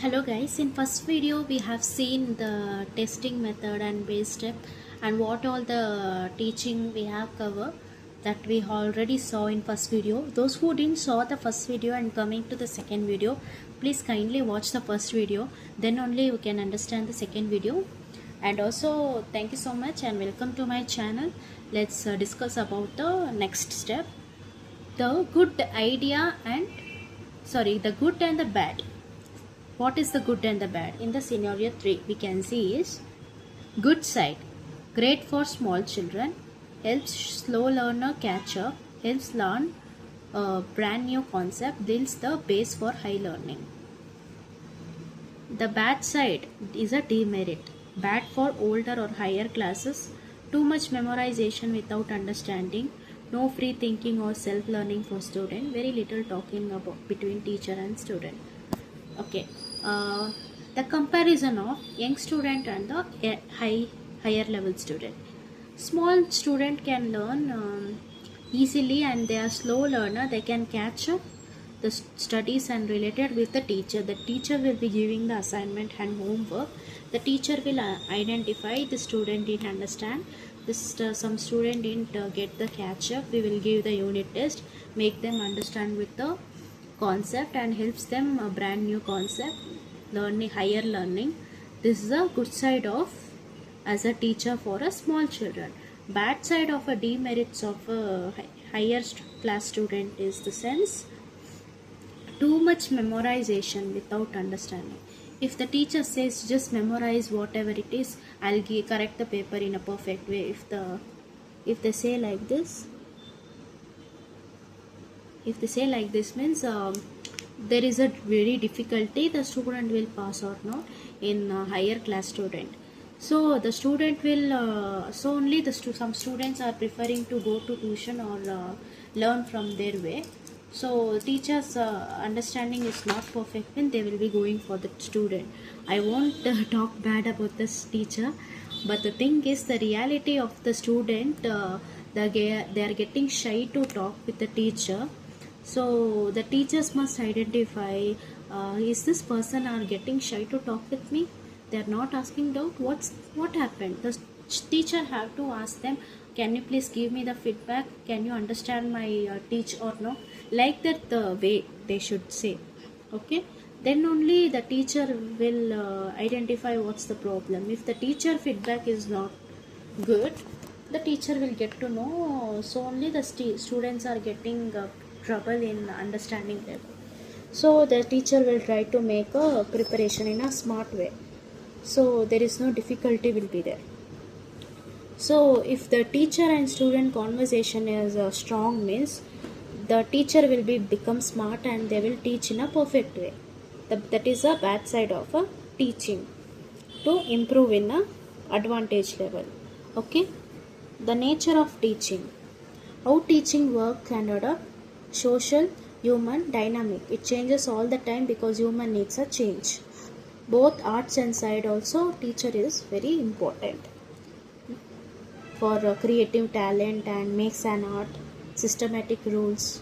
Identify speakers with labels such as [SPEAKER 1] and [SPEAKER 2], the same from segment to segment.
[SPEAKER 1] Hello guys, in first video we have seen the testing method and base step and what all the teaching we have covered that we already saw in first video. Those who didn't saw the first video and coming to the second video, please kindly watch the first video, then only you can understand the second video. And also thank you so much and welcome to my channel. Let's discuss about the next step, the good idea and the good and the bad. What is the good and the bad? In the scenario 3 we can see is good side, great for small children, helps slow learner catch up, helps learn a brand new concept, builds the base for high learning. The bad side is a demerit, bad for older or higher classes, too much memorization without understanding, no free thinking or self learning for student, very little talking about between teacher and student. Okay, the comparison of young student and the higher level student. Small student can learn easily and they are slow learner. They can catch up the studies and related with the teacher. The teacher will be giving the assignment and homework. The teacher will identify the student didn't understand. Some student didn't get the catch up. We will give the unit test, make them understand with the concept and helps them a brand new concept, learning higher learning. This is a good side of as a teacher for a small children. Bad side of a demerits of a higher class student is the sense too much memorization without understanding. If the teacher says just memorize whatever it is, I'll correct the paper in a perfect way. If they say like this, means there is a very difficulty, the student will pass or not in higher class student. So the student will so only some students are preferring to go to tuition or learn from their way. So teachers understanding is not perfect when they will be going for the student. I won't talk bad about this teacher, but the thing is the reality of the student, they are getting shy to talk with the teacher. So the teachers must identify, is this person are getting shy to talk with me? They are not asking doubt. What happened? The teacher have to ask them, can you please give me the feedback? Can you understand my teach or no? Like that the way they should say. Okay. Then only the teacher will identify what's the problem. If the teacher feedback is not good, the teacher will get to know. So only the students are getting trouble in understanding them. So the teacher will try to make a preparation in a smart way. So there is no difficulty will be there. So if the teacher and student conversation is strong, means the teacher will become smart and they will teach in a perfect way. That is a bad side of a teaching to improve in a advantage level. Okay, the nature of teaching, how teaching work and adapt, social, human, dynamic. It changes all the time because human needs a change. Both arts and side also teacher is very important for creative talent and makes an art, systematic rules.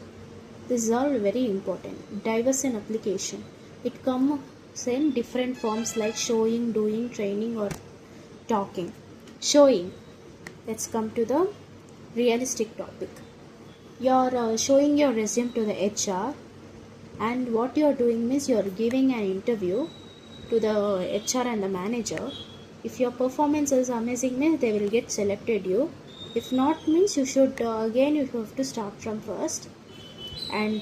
[SPEAKER 1] This is all very important. Diverse in application. It comes in different forms like showing, doing, training or talking. Showing. Let's come to the realistic topic. You're showing your resume to the HR, and what you're doing means you're giving an interview to the HR and the manager. If your performance is amazing means they will get selected you. If not means you should again you have to start from first. And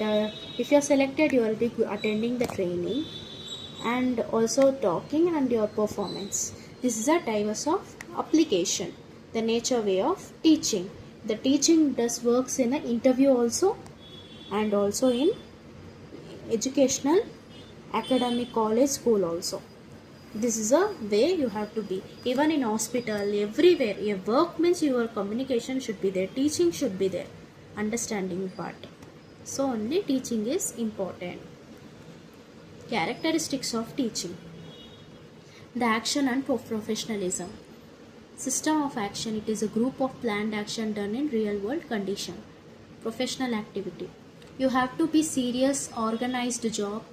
[SPEAKER 1] if you're selected, you will be attending the training and also talking and your performance. This is a diverse of application, the nature way of teaching. The teaching does works in an interview also and also in educational, academic, college, school also. This is a way you have to be. Even in hospital, everywhere. Your work means your communication should be there. Teaching should be there. Understanding part. So only teaching is important. Characteristics of teaching. The action and professionalism. System of action. It is a group of planned action done in real world condition. Professional activity. You have to be serious, organized job.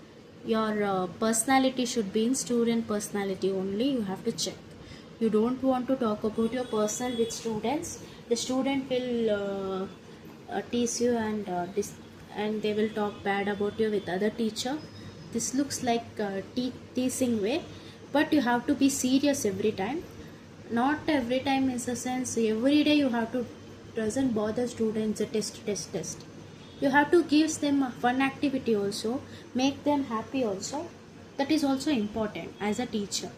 [SPEAKER 1] your personality should be in student personality only. You have to check. You don't want to talk about your personal with students. The student will tease you, and they will talk bad about you with other teacher. This looks like teasing way, but you have to be serious every time. Not every time in the sense every day you have to doesn't bother students a test. You have to give them a fun activity also, make them happy also. That is also important as a teacher.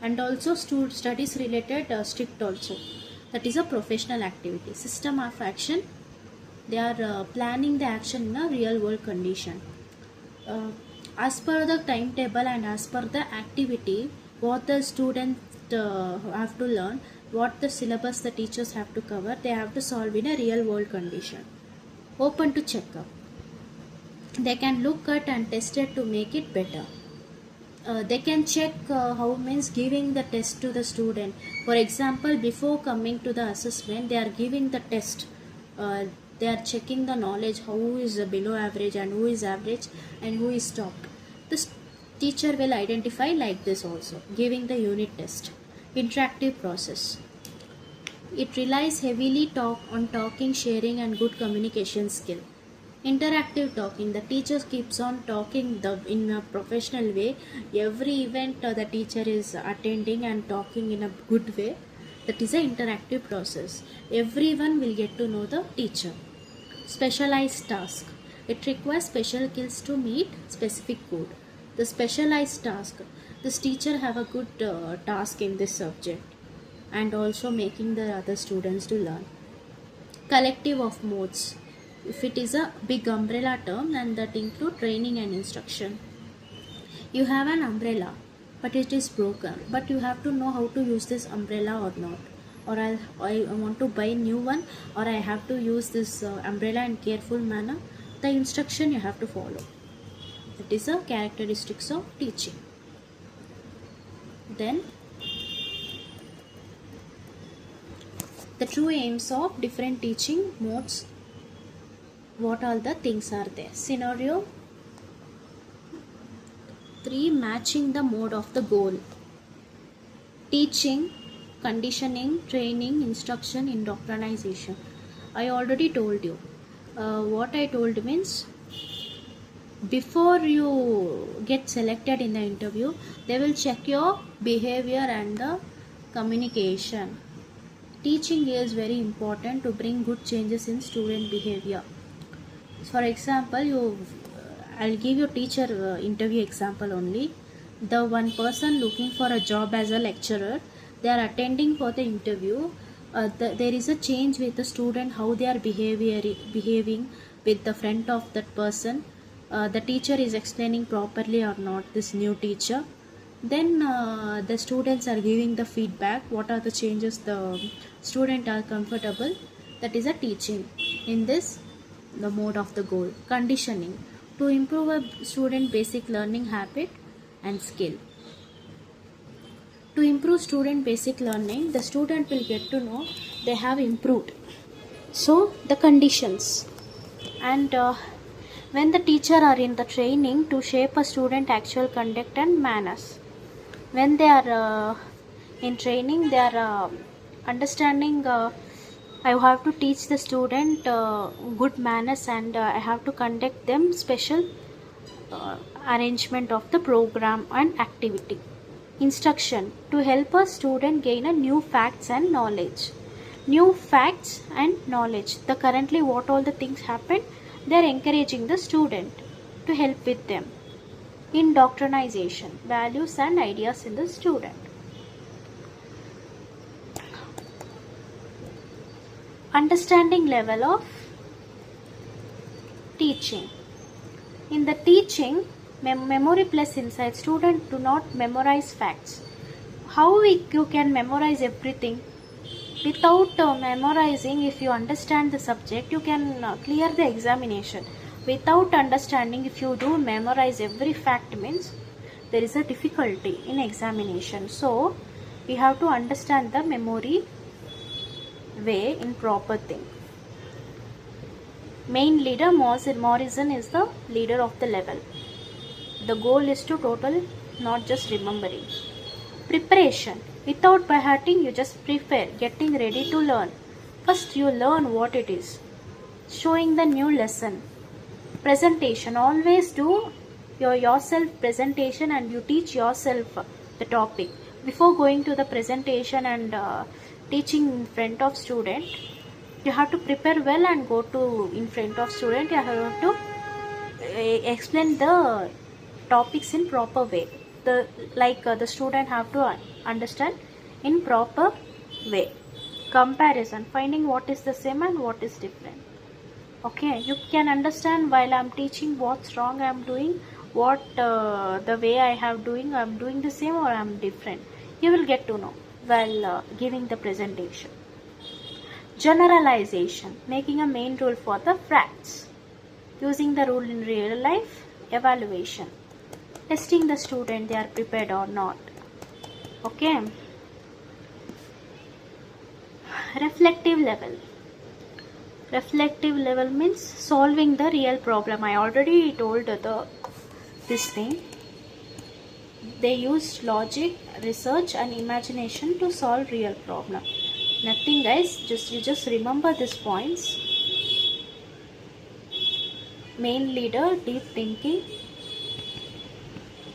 [SPEAKER 1] And also studies related strict also. That is a professional activity. System of action. They are planning the action in a real world condition. As per the timetable and as per the activity, what the students have to learn, what the syllabus the teachers have to cover, they have to solve in a real world condition. Open to checkup. They can look at and test it to make it better. They can check how means giving the test to the student. For example, before coming to the assessment, they are giving the test. They are checking the knowledge, who is below average and who is average and who is top. This teacher will identify like this also, giving the unit test. Interactive process. It relies heavily on talking, sharing and good communication skill. Interactive talking. The teacher keeps on talking in a professional way. Every event the teacher is attending and talking in a good way. That is an interactive process. Everyone will get to know the teacher. Specialized task. It requires special skills to meet specific code. The specialized task. This teacher have a good task in this subject, and also making the other students to learn. Collective of modes. If it is a big umbrella term, and that include training and instruction. You have an umbrella, but it is broken, but you have to know how to use this umbrella or not, or I want to buy new one, or I have to use this umbrella in careful manner. The instruction you have to follow. That is a characteristics of teaching. Then the true aims of different teaching modes. What all the things are there? Scenario 3, matching the mode of the goal. Teaching, conditioning, training, instruction, indoctrination. I already told you. What I told means, before you get selected in the interview, they will check your behavior and the communication. Teaching is very important to bring good changes in student behavior. For example, I'll give you teacher interview example only. The one person looking for a job as a lecturer, they are attending for the interview. There is a change with the student, how they are behaving with the front of that person. The teacher is explaining properly or not, this new teacher. Then the students are giving the feedback, what are the changes the student are comfortable. That is a teaching. In this, the mode of the goal. Conditioning, to improve a student basic learning habit and skill. To improve student basic learning, the student will get to know they have improved. So the conditions. And when the teacher are in the training to shape a student actual conduct and manners. When they are in training, they are understanding, I have to teach the student good manners, and I have to conduct them special arrangement of the program and activity. Instruction, to help a student gain a new facts and knowledge. New facts and knowledge. The currently what all the things happen, they are encouraging the student to help with them. Indoctrination, values and ideas in the student. Understanding level of teaching. In the teaching, memory plus insight. Students do not memorize facts. How you can memorize everything? Without memorizing, if you understand the subject, you can clear the examination. Without understanding, if you do memorize every fact, means there is a difficulty in examination. So we have to understand the memory way in proper thing. Main leader, Morrison is the leader of the level. The goal is to total, not just remembering. Preparation. Without by hearting, you just prepare, getting ready to learn. First, you learn what it is. Showing the new lesson. Presentation. Always do yourself presentation and you teach yourself the topic. Before going to the presentation and teaching in front of student, you have to prepare well and go to in front of student. You have to explain the topics in proper way. The student have to understand in proper way. Comparison, finding what is the same and what is different. Okay, you can understand while I'm teaching what's wrong I'm doing, what the way I have doing, I'm doing the same or I'm different. You will get to know while giving the presentation. Generalization, making a main rule for the facts. Using the rule in real life. Evaluation, testing the student they are prepared or not. Okay. Reflective level. Reflective level means solving the real problem. I already told this thing. They use logic, research and imagination to solve real problem. Nothing guys, you just remember these points. Main leader, deep thinking.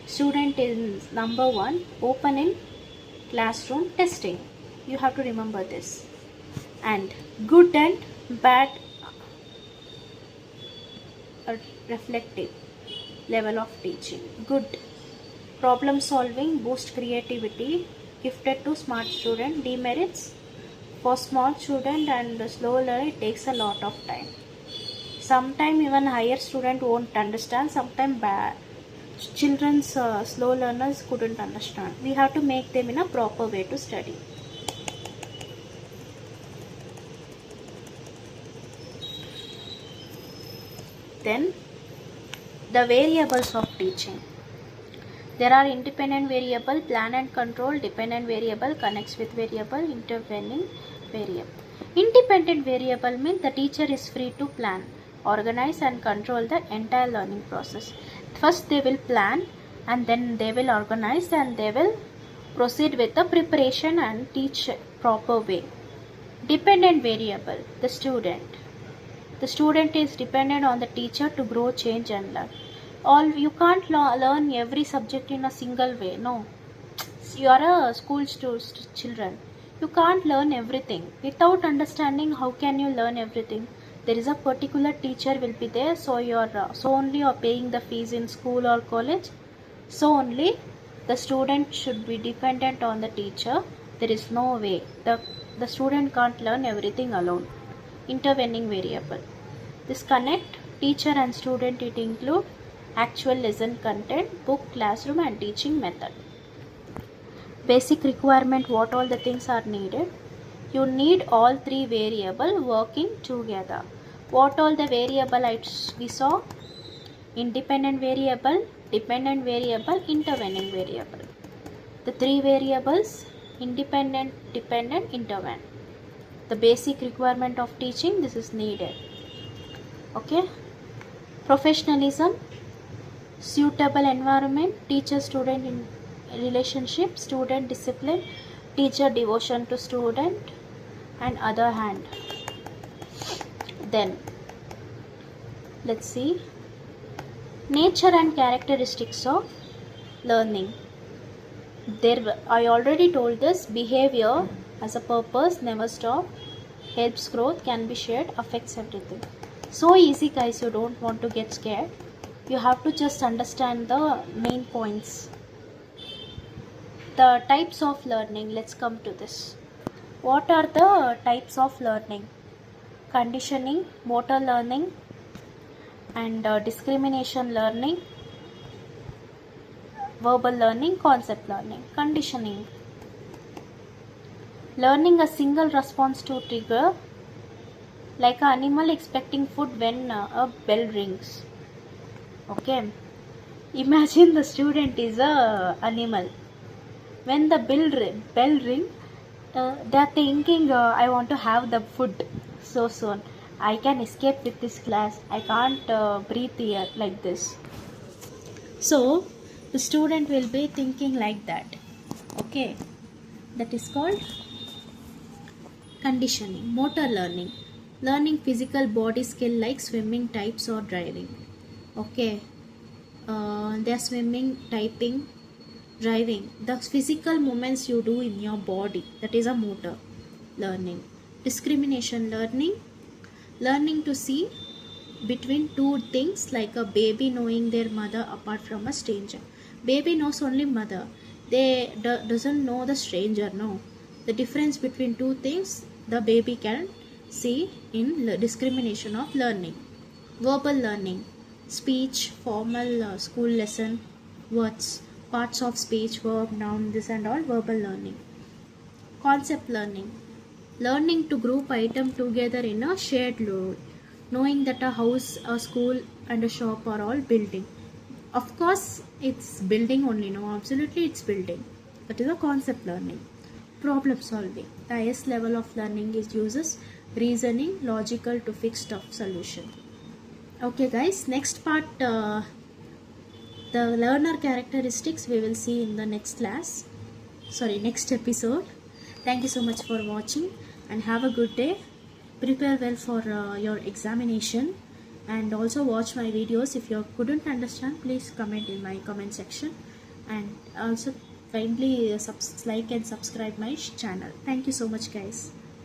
[SPEAKER 1] Student is number 1, open in classroom, testing. You have to remember this. And good and bad reflective level of teaching. Good, problem solving, boost creativity, gifted to smart student. Demerits, for small student and slow learner it takes a lot of time. Sometimes even higher student won't understand. Sometimes children's slow learners couldn't understand. We have to make them in a proper way to study. Then the variables of teaching. There are independent variable, plan and control, dependent variable, connects with variable, intervening variable. Independent variable means the teacher is free to plan, organize and control the entire learning process. First they will plan and then they will organize and they will proceed with the preparation and teach proper way. Dependent variable, the student. The student is dependent on the teacher to grow, change and learn. You can't learn every subject in a single way. No, you are a school children. You can't learn everything. Without understanding, how can you learn everything? There is a particular teacher will be there, so only you are paying the fees in school or college. So only the student should be dependent on the teacher. There is no way. The student can't learn everything alone. Intervening variable. This connect teacher and student. It include actual lesson content, book, classroom and teaching method. Basic requirement, what all the things are needed. You need all three variable working together. What all the variable we saw? Independent variable, dependent variable, intervening variable. The three variables, independent, dependent, intervene. The basic requirement of teaching, this is needed. Okay. Professionalism, suitable environment, teacher student in relationship, student discipline, teacher devotion to student and other hand. Then let's see nature and characteristics of learning. I already told this. Behavior as a purpose, never stop, helps growth, can be shared, affects everything. So easy guys, you don't want to get scared. You have to just understand the main points. The types of learning, let's come to this. What are the types of learning? Conditioning, motor learning and discrimination learning, verbal learning, concept learning. Conditioning, learning a single response to trigger, like an animal expecting food when a bell rings. Okay, imagine the student is a animal. When the bell ring, they are thinking, I want to have the food so soon. I can escape with this class. I can't breathe here like this. So the student will be thinking like that. Okay, that is called conditioning. Motor learning, learning physical body skill like swimming, types, or driving. Okay, they're swimming, typing, driving. The physical movements you do in your body, that is a motor learning. Discrimination learning, learning to see between two things like a baby knowing their mother apart from a stranger. Baby knows only mother, they doesn't know the stranger. No, the difference between two things the baby can see in discrimination of learning. Verbal learning, speech, formal school lesson, words, parts of speech, verb, noun, this and all verbal learning. Concept learning, learning to group item together in a shared role, knowing that a house, a school, and a shop are all building. Of course, it's building only. No, absolutely, it's building. That is a concept learning. Problem solving, the highest level of learning is uses reasoning, logical to fixed of solution. Okay, guys. Next part, the learner characteristics we will see in the next class. Sorry, next episode. Thank you so much for watching and have a good day. Prepare well for your examination, and also watch my videos. If you couldn't understand, please comment in my comment section, and also kindly like and subscribe my channel. Thank you so much, guys.